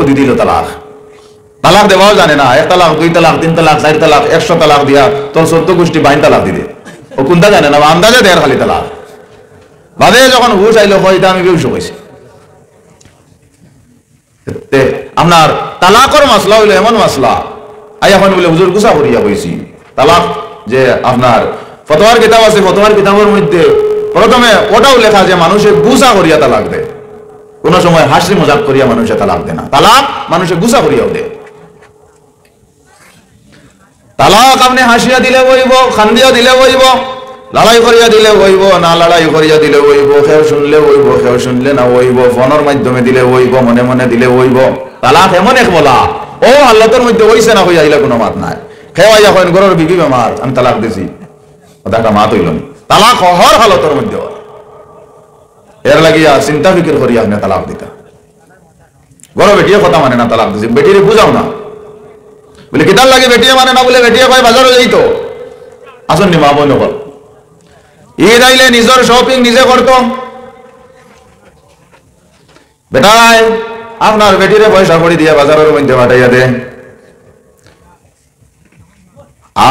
দি দিল তালাক। তালাক দেওয়াও জানে না, 1 তালাক 2 তালাক 3 তালাক 4 তালাক 100 তালাক দিয়া তোর 14 গোষ্ঠী 22 তালাক দিবে। ও কোনটা জানে না, আন্দাজে দেয় খালি তালাক। বাদে যখন হুশ আইলো হয়তো আমি বেউস হইছি। আপনার তালাকর মাসলা হইলো এমন মাসলা, আই এখন বলে হুজুর গুছা করিয়া কইছি তালাক যে আপনার ফতোয়ার কিতাব আছে, ফতোয়ার কিতাবের মধ্যে প্রথমে ওটাও লেখা যে মানুষে গুছা করিয়া তালাক দেয়, কোন সময় হাসি মজাক করিয়া মানুষে তালাক দেয় না। তালাক মানুষে গুছা করিয়াও দেয়। তালাক আপনি হাসিয়া দিলে বইব, খান্দিয়া দিলে বইব, লড়াই করিয়া দিলে বইব, না লড়াই করিয়া দিলে বইব, কেউ শুনলে বইব, কেউ শুনলে না বইব, ফোনের মাধ্যমে দিলে বইব, মনে মনে দিলে বইব। তালাক এমন এক বলা, ও আল্লাহর মধ্যে হইছে না হইয়া আইলা কোনো মাত নাই। খেয়ে আইয়া কইন ঘরের বিবি বেমার, আমি তালাক দিছি, ওটা মাত হইল না। তালাক হর হালতের মধ্যে এর লাগিয়া চিন্তা ফিকির করিয়া আপনি তালাক দিতা। ঘরে বেটিয়ে কথা মানে না, তালাক দিছি, বেটিরে বুঝাও না। বলে কিতার লাগে বেটিয়ে মানে না, বলে বেটিয়ে কয় বাজারে যাইত, আসুন নি মা বোন বল ঈদ আইলে নিজের শপিং নিজে করত। বেটাই আপনার বেটিরে পয়সা করে দিয়ে বাজারের মধ্যে পাঠাইয়া দে,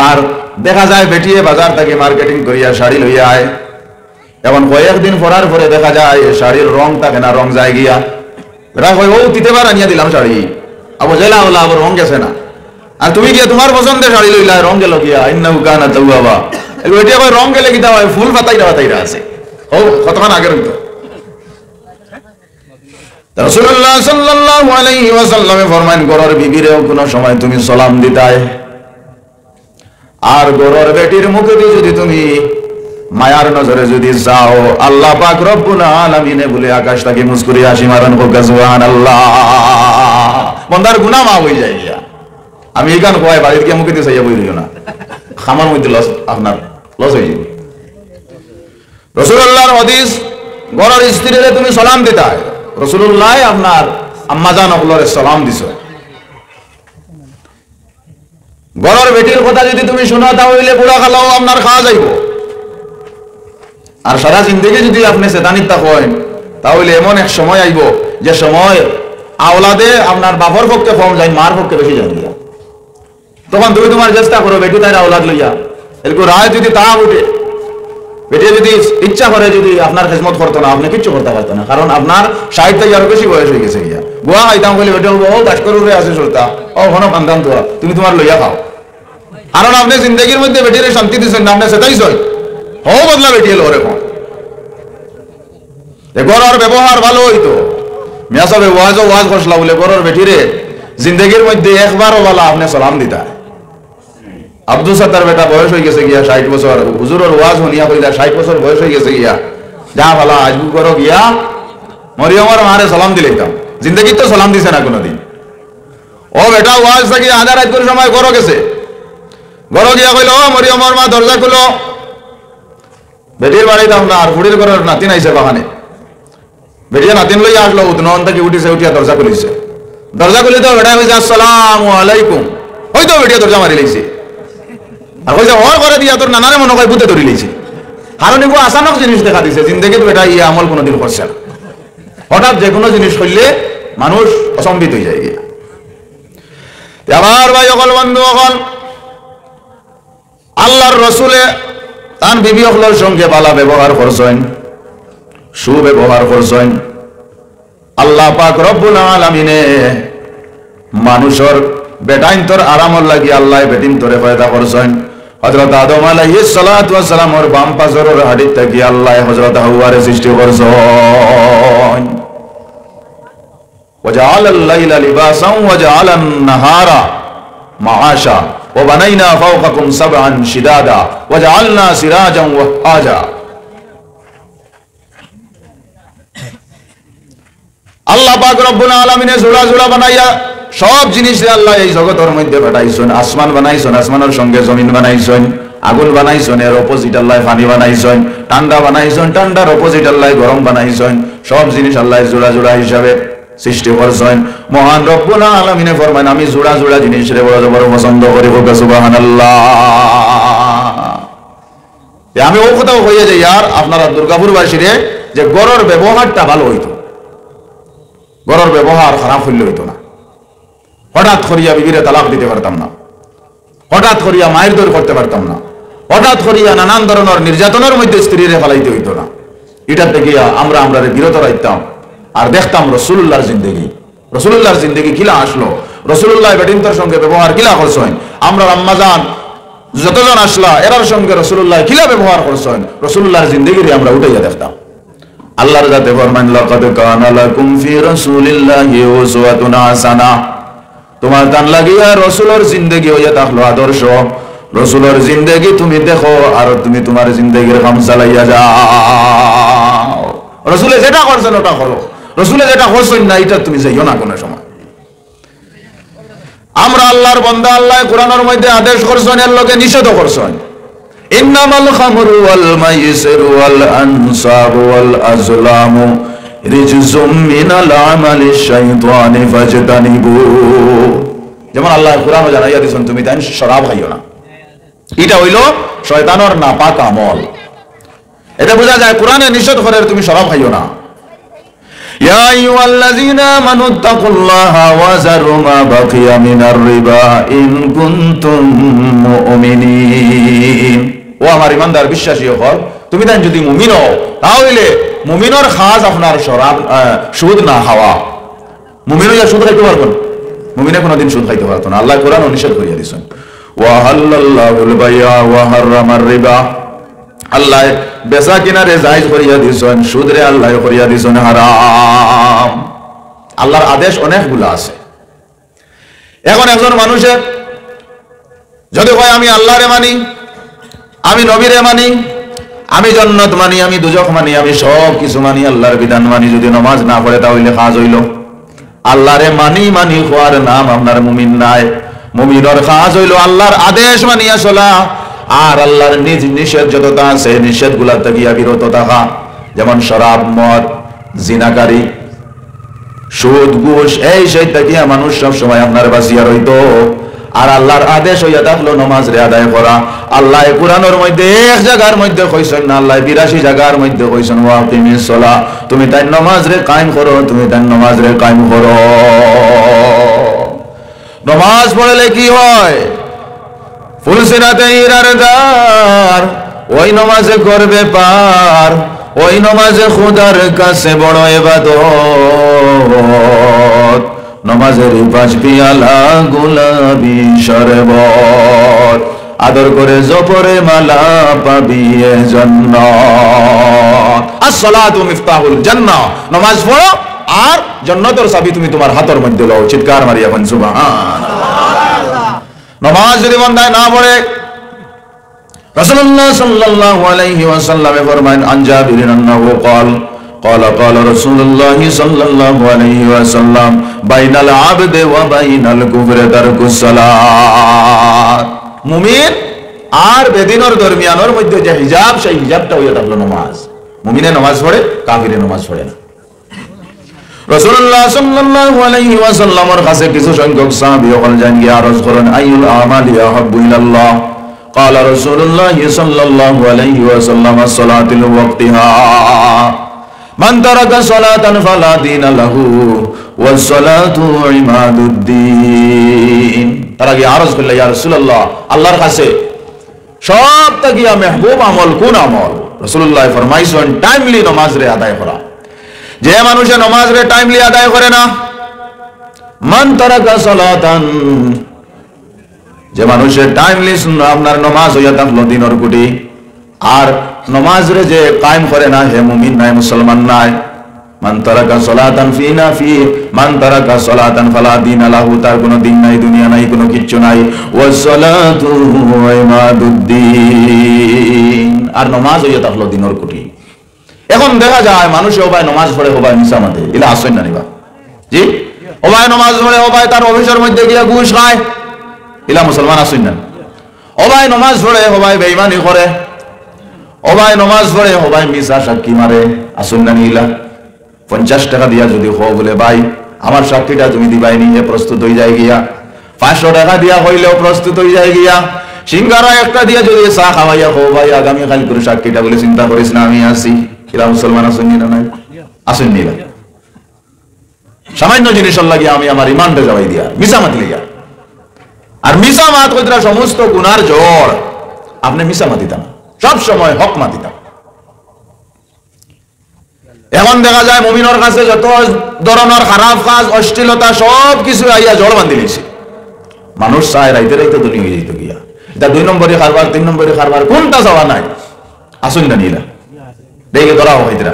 আর দেখা যায় বেটিয়ে বাজার থেকে মার্কেটিং করিয়া শাড়ি লইয়া আয়। এখন কয়েকদিন পরার পরে দেখা যায় শাড়ির রং থাকে না, রং যায় গিয়া। বেটা কয় ও তিতেবার আনিয়া দিলাম শাড়ি, আবু জেলা হলা আবার রং গেছে না, আর তুমি গিয়া তোমার পছন্দের শাড়ি লইলা, রং গেল গিয়া ইন্নাহু কানা তাওয়াবা। বেটিয়া কয় রং গেলে কি হয়, ফুল পাতাইরা পাতাইরা আছে। ও কতক্ষণ আগের হইতো। রাসূলুল্লাহ সাল্লাল্লাহু আলাইহি ওয়াসাল্লাম ফরমান, ঘরের বিবিরেও কোনো সময় তুমি সালাম দিতাই, আর ঘরের বেটির মুখে যদি তুমি মায়ার নজরে যদি যাও, আল্লাহ পাক রব্বুল আলামিন বলে আকাশ থেকে মুস্কুরি হাসি মারেন, সুবহানাল্লাহ। বন্দার গুনাহ মাফ হয়ে যায়। আমি এই গান কয় বাড়িতে গিয়ে মুখে দিয়ে চাইয়া বইলিও না, খামার মধ্যে লস, আপনার লস হয়ে যাবে। রাসূলুল্লাহর হাদিস, ঘরের স্ত্রীরে তুমি সালাম দিতাই, রাসূলুল্লাহ আপনার আম্মাজান ওগুলোরে সালাম দিছ। ঘরের বেটির কথা যদি তুমি শোনা তাহলে বুড়া খালাও আপনার খাওয়া যাইব। আর সারা জিন্দগি যদি আপনি সেতানিতা হয়, তাহলে এমন এক সময় আইব যে সময় আওলাদে আপনার বাপর পক্ষে কম যায়, মার পক্ষে বেশি যায়। তখন তুমি তোমার চেষ্টা করো বেটি তাই আওলাদ লইয়া, এরকম রায় যদি তা উঠে, বেটি যদি ইচ্ছা করে যদি আপনার খেজমত করতো না, আপনি কিচ্ছু করতে পারতো না, কারণ আপনার 60 থেকে আরো বেশি বয়স হয়ে গেছে গিয়া। গোয়া খাইতাম বলে বেটে ও গাছকর উড়ে আছে চলতা, ও ঘন খান্দান তো তুমি তোমার লইয়া খাও, কারণ আপনি জিন্দগির মধ্যে বেটির শান্তি দিচ্ছেন না, আপনি সেটাই সই ও বদলা বেটি এলো ওরকম। গরর ব্যবহার ভালো হইতো, মিয়া সাহেব ওয়াজ করছিলা বলে গরর বেটিরে জিন্দগির মধ্যে একবারও বলা আপনি সালাম দিতা। আব্দুল সাত্তার বেটা বয়স হয়ে গেছে গিয়া 60 বছর, হুজুরের ওয়াজ শুনিয়া কইলা 60 বছর বয়স হয়ে গেছে গিয়া, যা ভালা আজবু করো গিয়া মরিয়মের মারে সালাম দিলাম, জিন্দগি তো সালাম দিছে না কোনোদিন। ও বেটা ওয়াজ থাকি আধা রাত করে সময় ঘর গেছে, ঘর গিয়া কইল ও মরিয়মের মা দরজা খুলো। বেটির বাড়িতে আপনার ফুড়ির ঘরের নাতিন আইছে বাগানে, বেটিয়া নাতিন লইয়া আসলো, উঠনন থেকে উঠিছে, উঠিয়া দরজা খুলিছে। দরজা খুলি তো বেটা কইছে আসসালামু আলাইকুম, হয়তো বেটিয়া দরজা মারি লাইছে, আর কইছে ওর ঘরে দিয়া তোর নানারে মনে হয় ভূতে ধরি লাইছে। কারণ এগুলো আচানক জিনিস দেখা দিছে, জিন্দগিতে বেটা ইয়ে আমল কোনোদিন করছে না। হঠাৎ যে কোনো জিনিস করলে মানুষ অসম্বিত হয়ে যায়। আবার ভাই অকল বন্ধু অকল, আল্লাহর রসুলে তার বিবি অকলের সঙ্গে ভালো ব্যবহার করছেন, সুব্যবহার করছেন। আল্লাহ পাক রব্বুল আলামিনে মানুষের বেটাইন তোর আরামর লাগি আল্লাহ বেটিন তোরে পয়দা করছেন। হযরত আদম আলাইহিস সালাতু ওয়াস সালামের বাম পাজরের হাড়িতে থাকি আল্লাহ হযরত হাওয়ারে সৃষ্টি করছেন। ওয়াজআলাল লাইলা লিবাসান ওয়াজআলান নাহারা মাআশা ওয়া বানাইনা ফাওকাকুম সাবআন শিদাদা ওয়াজআলনা সিরাজান ওয়াহাজা। আল্লাহ পাক রব্বুল আলামিনে জোড়া জোড়া বানাইয়া সব জিনিস আল্লাহ এই জগতের মধ্যে পাঠাইছেন। আসমান বানাইছেন, আসমানের সঙ্গে জমিন বানাইছেন, আগুন বানাইছেন, এর অপোজিট আল্লাহ পানি বানাইছেন, ঠান্ডা বানাইছেন, ঠান্ডার অপোজিট আল্লাহ গরম বানাইছেন। সব জিনিস আল্লাহ জোড়া জোড়া হিসাবে সৃষ্টি করছেন। মহান রব্বুল আলামিনে ফরমান আমি জোড়া জোড়া জিনিস রে বড় বড় পছন্দ করি, সুবহানাল্লাহ। আমি ও কথাও হয়ে যাই আর আপনারা দুর্গাপুর বাসীরে যে গরর ব্যবহারটা ভালো হইতো, গরর ব্যবহার খারাপ হইলে হইতো না। হঠাৎ করিয়া বিবিরে তালাক দিতে পারতাম না, হঠাৎ করিয়া মায়ের দৌড় করতে পারতাম না, হঠাৎ করিয়া নানান ধরনের নির্যাতনের মধ্যে স্ত্রীরে ফেলাইতে হইত না। এটার থেকে আমরা বিরত রাখতাম আর দেখতাম রসুল্লাহর জিন্দগি। রসুল্লাহর জিন্দগি কিলা আসলো, রসুল্লাহ বেটিনতার সঙ্গে ব্যবহার কিলা করছেন, আমরা আম্মাজান যতজন আসলা এরার সঙ্গে রসুল্লাহ কিলা ব্যবহার করছেন, রসুল্লাহর জিন্দগিরে আমরা উঠাইয়া দেখতাম। আল্লাহর যাতে ফরমান লাকাদ কানা লাকুম ফি রাসূলিল্লাহি উসওয়াতুন হাসানাহ, তোমার দান লাগিয়া রসুলের জিন্দগি হইয়া থাকলো আদর্শ। রসুলের জিন্দগি তুমি দেখো আর তুমি তোমার জিন্দগির কাম চালাইয়া যাও। রসুলে যেটা করছেন ওটা করো, রসুলে যেটা করছেন না এটা তুমি যাইও না কোনো সময়। আমরা আল্লাহর বান্দা, আল্লাহ কোরআনের মধ্যে আদেশ করছেন, এর লোকে নিষেধ করছেন। ইন্নামাল খামরু ওয়াল মাইসিরু ওয়াল আনসাবু ওয়াল আজলামু রিজসুম মিনাল আমালিশ শাইতানি ফাজতানিবু। যেমন আল্লাহ কোরআনে জানাইয়া দিয়েছেন তুমি তাই শরাব খাইও না, এটা হইল শয়তানের নাপাক আমল। এটা বোঝা যায় কোরআনে নিষেধ করে তুমি শরাব খাইও না। ইয়া আইয়ুহাল্লাযীনা আমানু তাকুল্লাহা ওয়া যারু মা বাকিয়া মিনার রিবা ইন কুনতুম মুমিনিন। ও আমার ইমানদার বিশ্বাসী হল, তুমি তাই যদি মুমিন হও তাহলে মুমিনের খাস আপনার শরাব সুদ না খাওয়া। মুমিন হইয়া সুদ খাইতে পারবেন, মুমিনে কোনোদিন সুদ খাইতে পারতো না। আল্লাহ কোরআন নিষেধ করিয়া দিয়েছেন। ওয়া হাল্লাল্লাহুল বাই'a ওয়া হাররামার রিবা, আল্লাহ বেচা কিনারে জায়েজ করিয়া দিয়েছেন, সুদরে আল্লাহ করিয়া দিয়েছেন হারাম। আল্লাহর আদেশ অনেকগুলো আছে। এখন একজন মানুষের যদি কয় আমি আল্লাহরে মানি, আমি নবীরে মানি, আমি জান্নাত মানি, আমি দুজক মানি, আমি সব কিছু মানি, আল্লাহর বিধান মানি, যদি নামাজ না পড়ে তাহলে কাজ হইল। আল্লাহরে মানি মানি হওয়ার নাম আপনার মুমিন নাই। মুমিনের কাজ হইল আল্লাহর আদেশ মানিয়া চলা আর আল্লাহর নিজ নিষেধ যতটা আছে নিষেধ গুলা থেকে বিরত থাকা। যেমন শরাব, মদ, জিনাকারী, সুদ, ঘুষ, এই সেই থেকে মানুষ সব সময় আপনার বাঁচিয়া রইত। আর আল্লাহর আদেশ হইয়া থাকলো নামাজ রে আদায় করা। আল্লাহ কোরআনের মধ্যে এক জায়গার মধ্যে কইছেন না, আল্লাহ 82 জায়গার মধ্যে কইছেন ওয়াকিমিস সালাহ, তুমি তাই নামাজ রে কায়েম করো, তুমি তাই নামাজ রে কায়েম করো। নামাজ পড়লে কি হয়? ফুলসিরাতে হীরার দ্বার, ওই নামাজে করবে পার, ওই নামাজে খোদার কাছে বড় ইবাদত। নামাজের 5 পিয়ালা গোলাপি শরবত, আদর করে জপরে মালা পাবি জান্নাত। as-salatu মিফতাহুল জান্নাহ, নামাজ পড়ো আর জান্নাতের চাবি তুমি তোমার হাতের মধ্যে লও। চিৎকার মারিয়া বলেন সুবহানাল্লাহ। নামাজ যদি বান্দায় না পড়ে, রাসূলুল্লাহ সাল্লাল্লাহু আলাইহি ওয়াসাল্লাম ফরমান আন জাবির আন্নাহু قال قال رسول الله صلى الله عليه وسلم بين العبد وبين الكفر ترك الصلاة। মুমিন আর বেদিনের দরমিয়ানের মধ্যে যে হিজাব, সেই হিজাবটা হইয়া থাকলো নামাজ। মুমিনে নামাজ পড়ে, কাফিরে নামাজ পড়ে না। রাসূলুল্লাহ সাল্লাল্লাহু আলাইহি ওয়াসাল্লামের কাছে কিছু সংখ্যক সাহাবী হল যান গিয়ে আরজ করেন আইয়ুল আমালি আহাব্বু ইলাল্লাহ। قال رسول الله صلى الله عليه وسلم الصلاة لوقتها من ترك صلاة فلا دين له والصلاة عماد الدين। তারা কি আরজ করলে ইয়া রাসূলুল্লাহ, আল্লাহর কাছে সব থেকে মেহবুব আমল কোন আমল? রাসূলুল্লাহ ফরমাইছেন টাইমলি নামাজ রে আদায় করা। যে মানুষে নামাজ রে টাইমলি আদায় করে না, মান তারাকা সালাতান, যে মানুষের টাইমলি আপনার নামাজ হইয়া থাকলো দিনের কোটি, আর নামাজ রে যে কায়েম করে না, হে মুমিন নাই, মুসলমান নাই। মান তারাকা সালাতান ফিনা ফি মান তারাকা সালাতান ফালা দীন লাহু, তার কোনো দিন নাই, দুনিয়া নাই, কোনো কিচ্ছু নাই। ওয়াস সালাতু ইমাদুদ্দিন, আর নামাজ হইয়া থাকলো দিনের কোটি। এখন দেখা যায় মানুষে ওবায় নামাজ পড়ে, ওবায় নিসামাতে, এলা আসেন না নিবা জি, ওবায় নামাজ পড়ে, ওবায় তার অফিসের মধ্যে গিয়া ঘুষ খায়, এলা মুসলমান আসেন না। ওবায় নামাজ পড়ে, ওবায় বেঈমানি করে, ওবায় নামাজ পড়ে, ওবায় মিছা সাক্ষী মারে, আসেন না নিলা। 50 টাকা দিয়া যদি হো বলে ভাই আমার সাক্ষীটা তুমি দিবাই নি, এ প্রস্তুত হয়ে যায় গিয়া। 500 টাকা দিয়া হইলেও প্রস্তুত হয়ে যায় গিয়া। সিঙ্গারা একটা দিয়া যদি চা খাওয়াইয়া হো ভাই আগামী কাল করে সাক্ষীটা বলে চিন্তা করিস না, আমি আসি। এরা মুসলমান আসেন না নাই? আসেন নিলা। সামান্য জিনিসের লাগে আমি আমার ইমানটা জবাই দিয়া মিছা মাতি লিয়া। আর মিছা মাত কইতরা সমস্ত গুনার জড়। আপনি মিছা মাতিতাম, সব সময় হক মাতিতাম। এখন দেখা যায় মুমিনের কাছে যত ধরনের খারাপ কাজ, অশ্লীলতা সব কিছু আইয়া জড় বান্ধি নিয়েছে। মানুষ চায় রাইতে রাইতে দুনিয়া হয়ে যেত গিয়া। এটা 2 নম্বরই কারবার, 3 নম্বরই কারবার, কোনটা যাওয়া নাই। আসুন না নিলা দেখে ধরা হইতরা,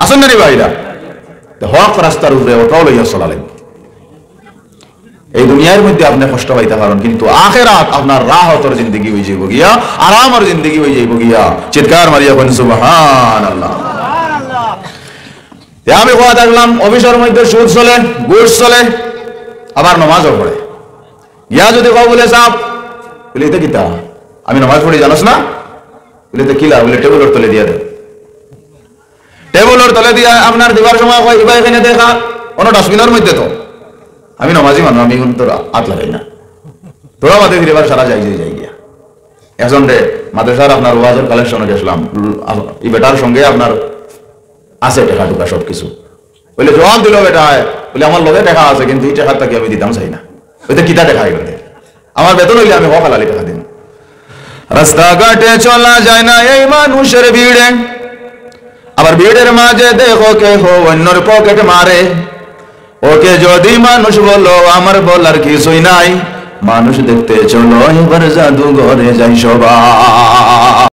আসুন না নিবা এরা হক রাস্তার উপরে ওটাও লইয়া চলালেন। এই দুনিয়ার মধ্যে আপনি কষ্ট পাইতে পারেন, কিন্তু আখেরাত আপনার রাহতর জিন্দগি হয়ে যাইব গিয়া, আরামের জিন্দগি হয়ে যাইব গিয়া। চিৎকার মারিয়া বলেন সুবহানাল্লাহ। আমি কথা দেখলাম অফিসের মধ্যে সুদ চলে, ঘুষ চলে, আবার নামাজও পড়ে। ইয়া যদি কও বলে সাপ বলে এটা কিতা, আমি নামাজ পড়ি জানোস না, বলে তো কিলা, বলে টেবিলের তলে দিয়া দে। টেবিলের তলে দিয়া আপনার দিবার সময় কয় ইবা এখানে দেখা কোনো ডাস্টবিনের মধ্যে, তো আমি নামাজি মানুষ, আমি তোর হাত লাগাই না, তোরা মাঝে ফিরে সারা যাই যাই গিয়া। এখন রে মাদ্রাসার আপনার ওয়াজের কালেকশনে গেছিলাম, এই বেটার সঙ্গে আপনার আছে টাকা টুকা সব কিছু, বলে জবাব দিল বেটা, বলে আমার লগে টাকা আছে কিন্তু এই টাকার তাকে আমি দিতাম চাই না। ওইটা কিতা টাকা এগুলো, আমার বেতন হইলে আমি হক হালালি টাকা দিন। রাস্তাঘাটে চলা যায় না এই মানুষের ভিড়ে, আবার ভিড়ের মাঝে দেখো কে হো অন্যর পকেট মারে। ওকে যদি মানুষ বলো আমার বলার কিছুই নাই, মানুষ দেখতে চলো এবার জাদুঘরে যাই সবাই।